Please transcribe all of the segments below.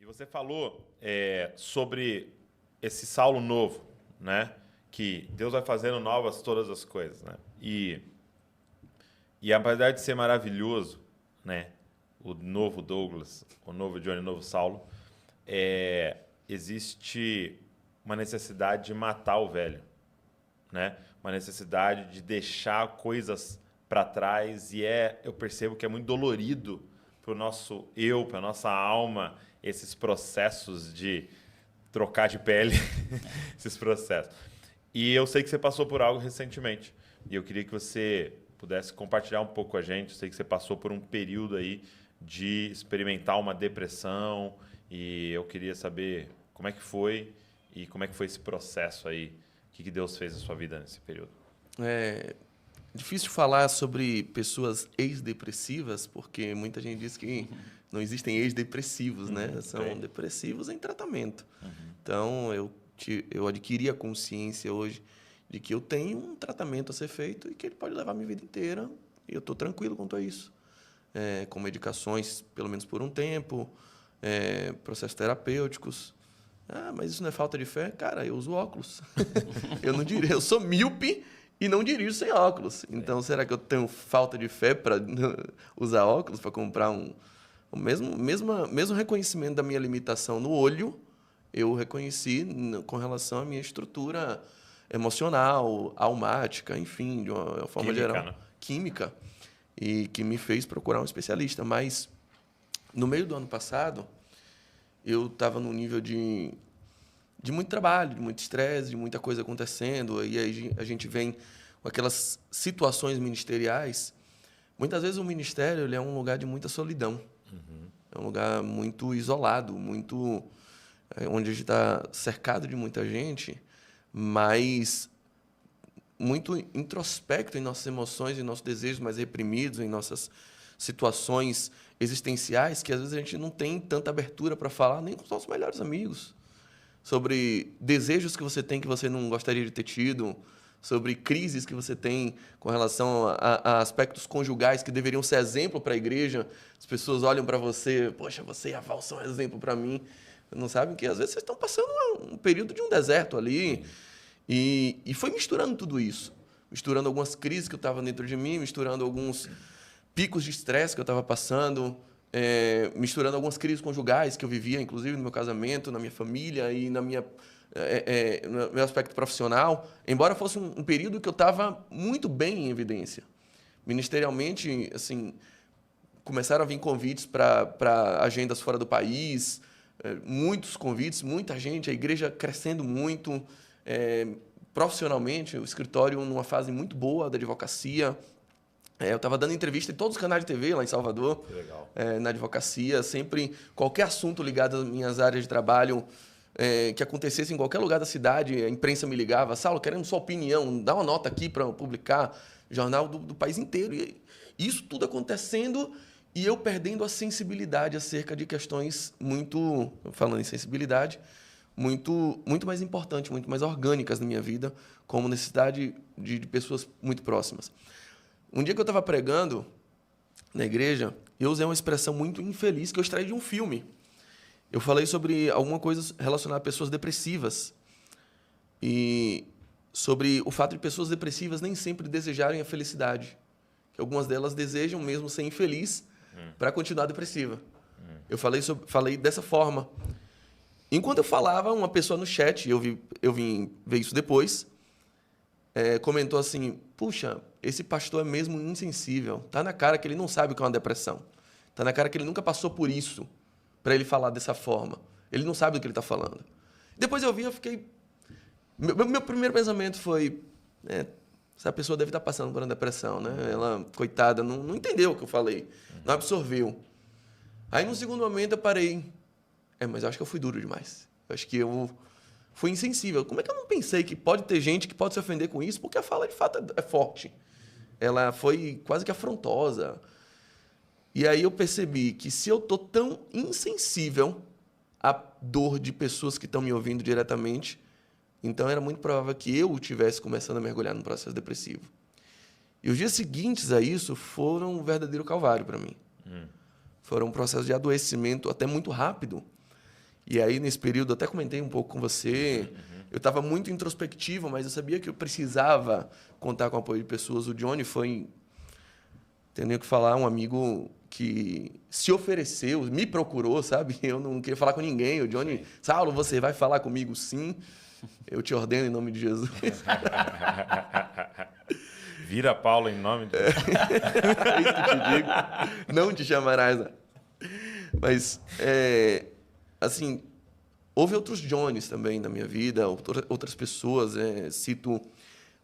você falou sobre esse Saulo novo, né? Que Deus vai fazendo novas todas as coisas, né? E apesar de ser maravilhoso, né? O novo Douglas, o novo Johnny, o novo Saulo, existe uma necessidade de matar o velho, né? Uma necessidade de deixar coisas para trás e eu percebo que é muito dolorido para o nosso para a nossa alma, esses processos de trocar de pele, esses processos. E eu sei que você passou por algo recentemente e eu queria que você pudesse compartilhar um pouco com a gente. Eu sei que você passou por um período aí de experimentar uma depressão e eu queria saber como é que foi e como é que foi esse processo aí. O que Deus fez na sua vida nesse período? É difícil falar sobre pessoas ex-depressivas, porque muita gente diz que não existem ex-depressivos, né? São depressivos em tratamento. Então, eu adquiri a consciência hoje de que eu tenho um tratamento a ser feito e que ele pode levar a minha vida inteira. E eu estou tranquilo quanto a isso. Com medicações, pelo menos por um tempo, processos terapêuticos. Ah, mas isso não é falta de fé? Cara, eu uso óculos. Eu sou míope e não dirijo sem óculos. Então, será que eu tenho falta de fé para usar óculos, para comprar o mesmo reconhecimento da minha limitação no olho, eu reconheci com relação à minha estrutura emocional, almática, enfim, de uma forma geral. Né? Química. E que me fez procurar um especialista. Mas, no meio do ano passado, eu estava num nível de muito trabalho, de muito estresse, de muita coisa acontecendo. E aí a gente vem com aquelas situações ministeriais. Muitas vezes o ministério ele é um lugar de muita solidão. É um lugar muito isolado, onde a gente está cercado de muita gente, mas muito introspecto em nossas emoções, em nossos desejos mais reprimidos, em nossas situações existenciais, que às vezes a gente não tem tanta abertura para falar nem com os nossos melhores amigos. Sobre desejos que você tem que você não gostaria de ter tido, sobre crises que você tem com relação a aspectos conjugais que deveriam ser exemplo para a igreja. As pessoas olham para você, poxa, você e a Val são exemplo para mim. Não sabem que às vezes vocês estão passando um período de um deserto ali. E foi misturando tudo isso. Misturando algumas crises que eu estava dentro de mim, misturando alguns picos de estresse que eu estava passando, misturando algumas crises conjugais que eu vivia, inclusive no meu casamento, na minha família e no meu aspecto profissional, embora fosse um período que eu estava muito bem em evidência. Ministerialmente, assim, começaram a vir convites para agendas fora do país, muitos convites, muita gente, a igreja crescendo muito, profissionalmente, o escritório numa fase muito boa da advocacia. Eu estava dando entrevista em todos os canais de TV lá em Salvador, na advocacia, sempre qualquer assunto ligado às minhas áreas de trabalho que acontecesse em qualquer lugar da cidade, a imprensa me ligava, Saulo, queremos sua opinião, dá uma nota aqui para publicar, jornal do país inteiro. E isso tudo acontecendo e eu perdendo a sensibilidade acerca de questões muito, falando em sensibilidade, muito mais importantes, muito mais orgânicas na minha vida, como necessidade de pessoas muito próximas. Um dia que eu estava pregando na igreja, eu usei uma expressão muito infeliz que eu extraí de um filme. Eu falei sobre alguma coisa relacionada a pessoas depressivas e sobre o fato de pessoas depressivas nem sempre desejarem a felicidade. Que algumas delas desejam mesmo ser infeliz para continuar depressiva. Eu falei dessa forma. Enquanto eu falava, uma pessoa no chat, eu vim ver isso depois, comentou assim, puxa, esse pastor é mesmo insensível. Tá na cara que ele não sabe o que é uma depressão. Tá na cara que ele nunca passou por isso para ele falar dessa forma. Ele não sabe do que ele está falando. Depois eu fiquei... Meu primeiro pensamento foi, essa pessoa deve estar passando por uma depressão, né? Ela, coitada, não entendeu o que eu falei, não absorveu. Aí, no segundo momento, eu parei. Mas eu acho que eu fui duro demais. Eu acho que eu fui insensível. Como é que eu não pensei que pode ter gente que pode se ofender com isso? Porque a fala, de fato, é forte. Ela foi quase que afrontosa. E aí eu percebi que se eu estou tão insensível à dor de pessoas que estão me ouvindo diretamente, então era muito provável que eu estivesse começando a mergulhar num processo depressivo. E os dias seguintes a isso foram um verdadeiro calvário para mim. Foram um processo de adoecimento até muito rápido. E aí, nesse período, eu até comentei um pouco com você, eu estava muito introspectivo, mas eu sabia que eu precisava contar com o apoio de pessoas. O Johnny foi, tenho nem o que falar, um amigo que se ofereceu, me procurou, sabe? Eu não queria falar com ninguém. O Johnny, Saulo, você vai falar comigo? Sim. Eu te ordeno em nome de Jesus. Vira Paulo em nome de Jesus. É isso que eu te digo. Não te chamarás. Né? Mas, assim, houve outros Johns também na minha vida, outras pessoas. Cito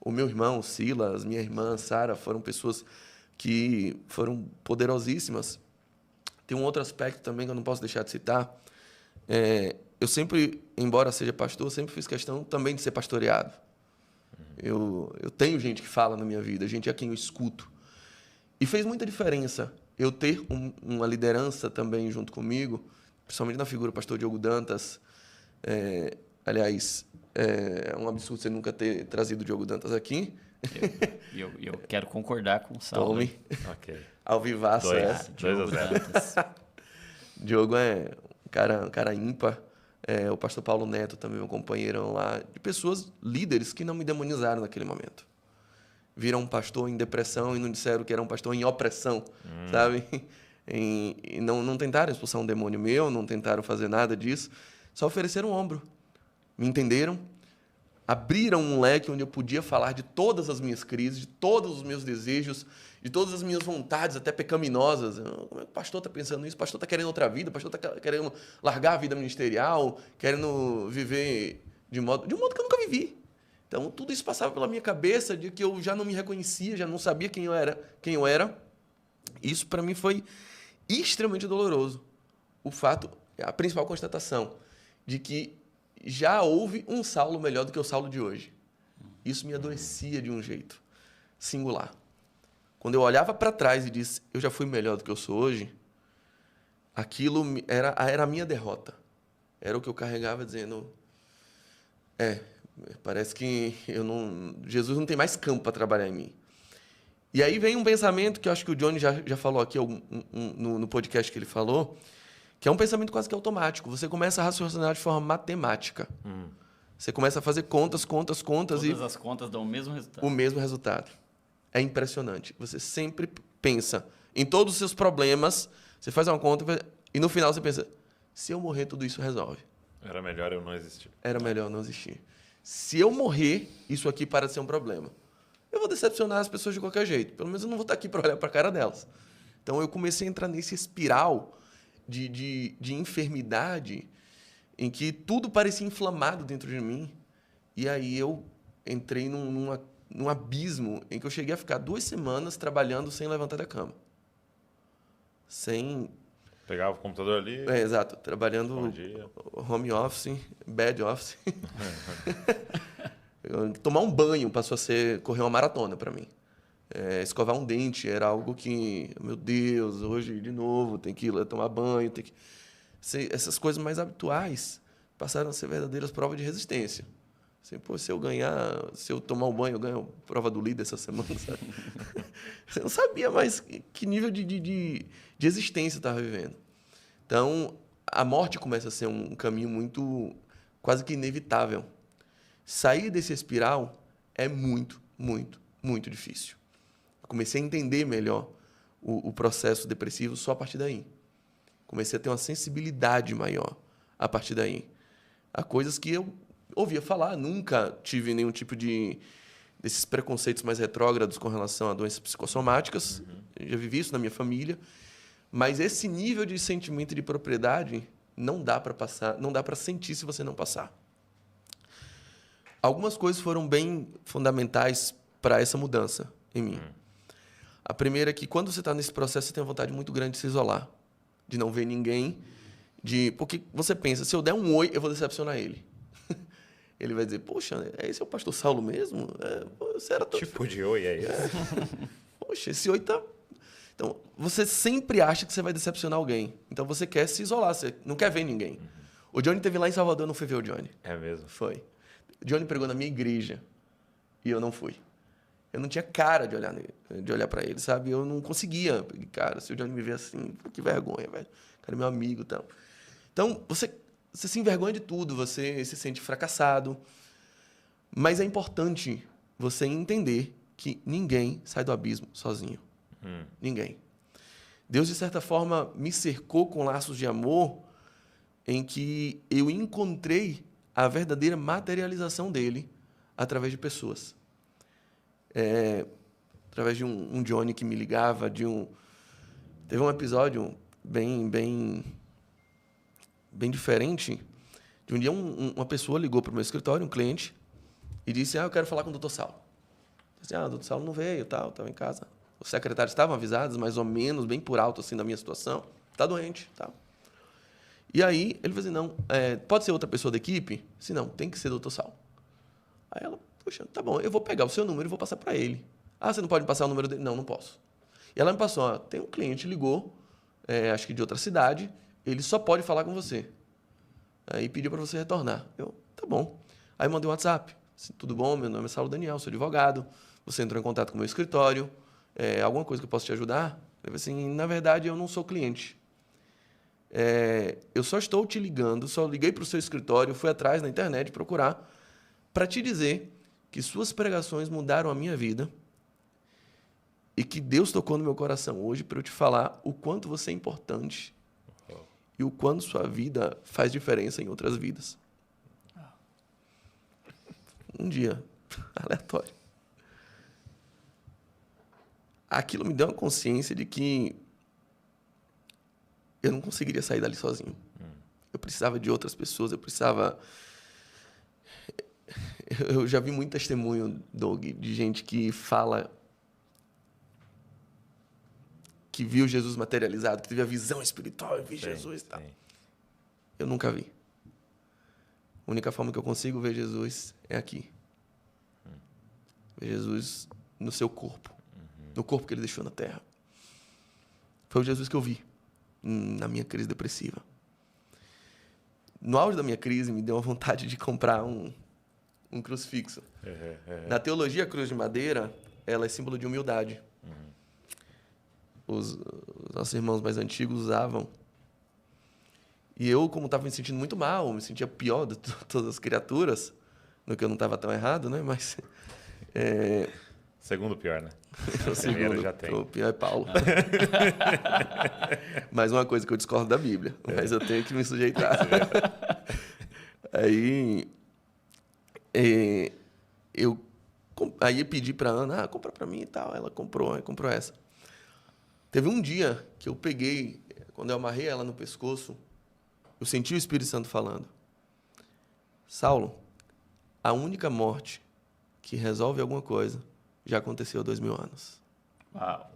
o meu irmão, Silas, minha irmã, Sara, foram pessoas que foram poderosíssimas. Tem um outro aspecto também que eu não posso deixar de citar. Eu sempre, embora seja pastor, sempre fiz questão também de ser pastoreado. Eu tenho gente que fala na minha vida, gente a quem eu escuto. E fez muita diferença eu ter uma liderança também junto comigo, principalmente na figura do pastor Diogo Dantas. Aliás, é um absurdo você nunca ter trazido o Diogo Dantas aqui. Eu quero concordar com o Saulo. Tome. Ok. Ao vivaço. 2-0. Diogo é um cara ímpar. O pastor Paulo Neto também, meu companheirão lá, de pessoas líderes que não me demonizaram naquele momento. Viram um pastor em depressão e não disseram que era um pastor em opressão, sabe? E não tentaram expulsar um demônio meu, não tentaram fazer nada disso, só ofereceram um ombro. Me entenderam, abriram um leque onde eu podia falar de todas as minhas crises, de todos os meus desejos, de todas as minhas vontades, até pecaminosas. Como é que o pastor está pensando nisso? O pastor está querendo outra vida? O pastor está querendo largar a vida ministerial? Querendo viver de um modo que eu nunca vivi. Então, tudo isso passava pela minha cabeça, de que eu já não me reconhecia, já não sabia quem eu era. Isso, para mim, foi extremamente doloroso. A principal constatação, de que já houve um Saulo melhor do que o Saulo de hoje. Isso me adoecia de um jeito singular. Quando eu olhava para trás e disse, eu já fui melhor do que eu sou hoje, aquilo era a minha derrota. Era o que eu carregava dizendo, parece que Jesus não tem mais campo para trabalhar em mim. E aí vem um pensamento que eu acho que o Johnny já falou aqui no podcast que ele falou, que é um pensamento quase que automático. Você começa a raciocinar de forma matemática. Você começa a fazer contas. Todas as contas dão o mesmo resultado. O mesmo resultado. É impressionante. Você sempre pensa em todos os seus problemas, você faz uma conta e no final você pensa, se eu morrer, tudo isso resolve. Era melhor eu não existir. Era melhor não existir. Se eu morrer, isso aqui para de ser um problema. Eu vou decepcionar as pessoas de qualquer jeito. Pelo menos eu não vou estar aqui para olhar para a cara delas. Então eu comecei a entrar nesse espiral de enfermidade em que tudo parecia inflamado dentro de mim. E aí eu entrei num abismo em que eu cheguei a ficar 2 semanas trabalhando sem levantar da cama. Pegava o computador ali. Exato. Trabalhando home office, bad office. Tomar um banho passou a correr uma maratona para mim. Escovar um dente era algo que, meu Deus, hoje de novo tem que ir tomar banho, essas coisas mais habituais passaram a ser verdadeiras provas de resistência. Assim, se eu tomar um banho, eu ganho a prova do líder essa semana, sabe? Você não sabia mais que nível de existência eu estava vivendo. Então, a morte começa a ser um caminho muito, quase que inevitável. Sair desse espiral é muito, muito, muito difícil. Eu comecei a entender melhor o processo depressivo só a partir daí. Comecei a ter uma sensibilidade maior a partir daí. Há coisas que eu ouvia falar, nunca tive nenhum tipo desses preconceitos mais retrógrados com relação a doenças psicossomáticas. Já vivi isso na minha família. Mas esse nível de sentimento de propriedade não dá para passar, não dá para sentir se você não passar. Algumas coisas foram bem fundamentais para essa mudança em mim. A primeira é que quando você está nesse processo, você tem uma vontade muito grande de se isolar, de não ver ninguém, porque você pensa, se eu der um oi, eu vou decepcionar ele. Ele vai dizer, poxa, esse é o pastor Saulo mesmo? Você era tipo de oi é esse? Poxa, esse oi tá... Então, você sempre acha que você vai decepcionar alguém. Então, você quer se isolar, você não quer ver ninguém. O Johnny esteve lá em Salvador, eu não fui ver o Johnny. É mesmo? Foi. O Johnny pregou na minha igreja e eu não fui. Eu não tinha cara de olhar para ele, sabe? Eu não conseguia. Cara, se o Johnny me vê assim, que vergonha, velho. O cara é meu amigo e tal. Então, você você se envergonha de tudo, você se sente fracassado. Mas é importante você entender que ninguém sai do abismo sozinho. Ninguém. Deus, de certa forma, me cercou com laços de amor em que eu encontrei a verdadeira materialização dele através de pessoas. Através de um Johnny que me ligava, Teve um episódio bem diferente. De um dia, uma pessoa ligou para o meu escritório, um cliente, e disse, eu quero falar com o Dr. Saulo. Eu disse, o Dr. Saulo não veio, estava em casa. Os secretários estavam avisados, mais ou menos, bem por alto, assim, da minha situação. Está doente, tal. E aí, ele falou assim, não, pode ser outra pessoa da equipe? Eu disse, não, tem que ser o Dr. Saulo. Aí ela, poxa, tá bom, eu vou pegar o seu número e vou passar para ele. Você não pode me passar o número dele? Não, não posso. E ela me passou, tem um cliente, ligou, acho que de outra cidade, ele só pode falar com você. Aí pediu para você retornar. Eu, tá bom. Aí mandei um WhatsApp. Assim, tudo bom? Meu nome é Saulo Daniel, sou advogado. Você entrou em contato com o meu escritório. Alguma coisa que eu possa te ajudar? Eu falei assim, na verdade, eu não sou cliente. Eu só estou te ligando, só liguei para o seu escritório, fui atrás na internet procurar para te dizer que suas pregações mudaram a minha vida e que Deus tocou no meu coração hoje para eu te falar o quanto você é importante e o quanto sua vida faz diferença em outras vidas. Um dia, aleatório. Aquilo me deu uma consciência de que eu não conseguiria sair dali sozinho. Eu precisava de outras pessoas, Eu já vi muito testemunho, Doug, de gente que fala que viu Jesus materializado, que teve a visão espiritual e viu Jesus e tal. Eu nunca vi. A única forma que eu consigo ver Jesus é aqui. Ver Jesus no seu corpo. No corpo que ele deixou na terra. Foi o Jesus que eu vi na minha crise depressiva. No auge da minha crise, me deu uma vontade de comprar um crucifixo. Na teologia, a cruz de madeira, ela é símbolo de humildade. Os nossos irmãos mais antigos usavam. E eu, como estava me sentindo muito mal, me sentia pior de todas as criaturas, no que eu não estava tão errado, né? Mas... Segundo pior, né? O segundo já tem. O pior é Paulo. Mais uma coisa que eu discordo da Bíblia, mas eu tenho que me sujeitar. Aí eu pedi para Ana, compra para mim e tal. Ela comprou essa. Teve um dia que eu peguei, quando eu amarrei ela no pescoço, eu senti o Espírito Santo falando, Saulo, a única morte que resolve alguma coisa já aconteceu há 2000 anos. Uau.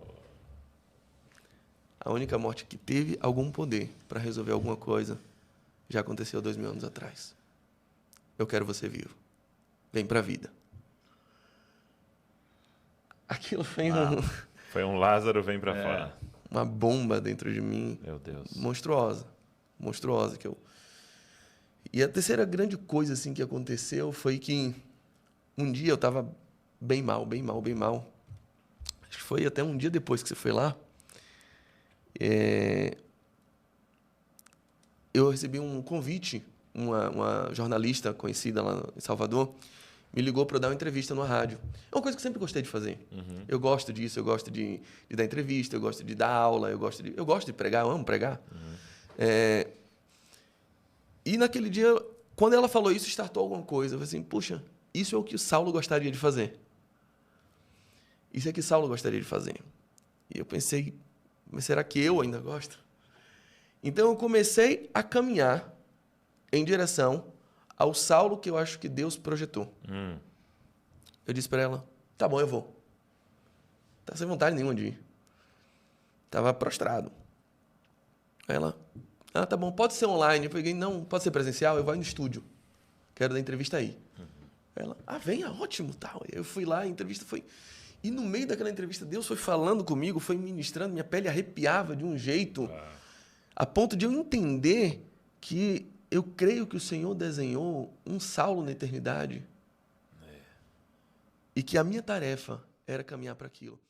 A única morte que teve algum poder para resolver alguma coisa já aconteceu há 2000 anos atrás. Eu quero você vivo. Vem para a vida. Aquilo foi Foi um Lázaro vem para fora. Uma bomba dentro de mim. Meu Deus. Monstruosa. E a terceira grande coisa assim que aconteceu foi que um dia eu estava bem mal. Acho que foi até um dia depois que você foi lá. Eu recebi um convite, uma jornalista conhecida lá em Salvador me ligou para eu dar uma entrevista numa rádio. É uma coisa que eu sempre gostei de fazer. Eu gosto disso, eu gosto de dar entrevista, eu gosto de dar aula, eu gosto de pregar, eu amo pregar. E naquele dia, quando ela falou isso, startou alguma coisa. Eu falei assim, puxa, isso é o que o Saulo gostaria de fazer. Isso é o que Saulo gostaria de fazer. E eu pensei, mas será que eu ainda gosto? Então eu comecei a caminhar em direção ao Saulo que eu acho que Deus projetou. Eu disse para ela, tá bom, eu vou. Tá sem vontade nenhuma de ir. Tava prostrado. Aí ela, tá bom, pode ser online. Eu peguei, não, pode ser presencial, eu vou no estúdio. Quero dar entrevista aí. Ela, venha, ótimo, tal. Eu fui lá, a entrevista foi... E no meio daquela entrevista, Deus foi falando comigo, foi ministrando, minha pele arrepiava de um jeito, a ponto de eu entender que eu creio que o Senhor desenhou um Saulo na eternidade. E que a minha tarefa era caminhar para aquilo.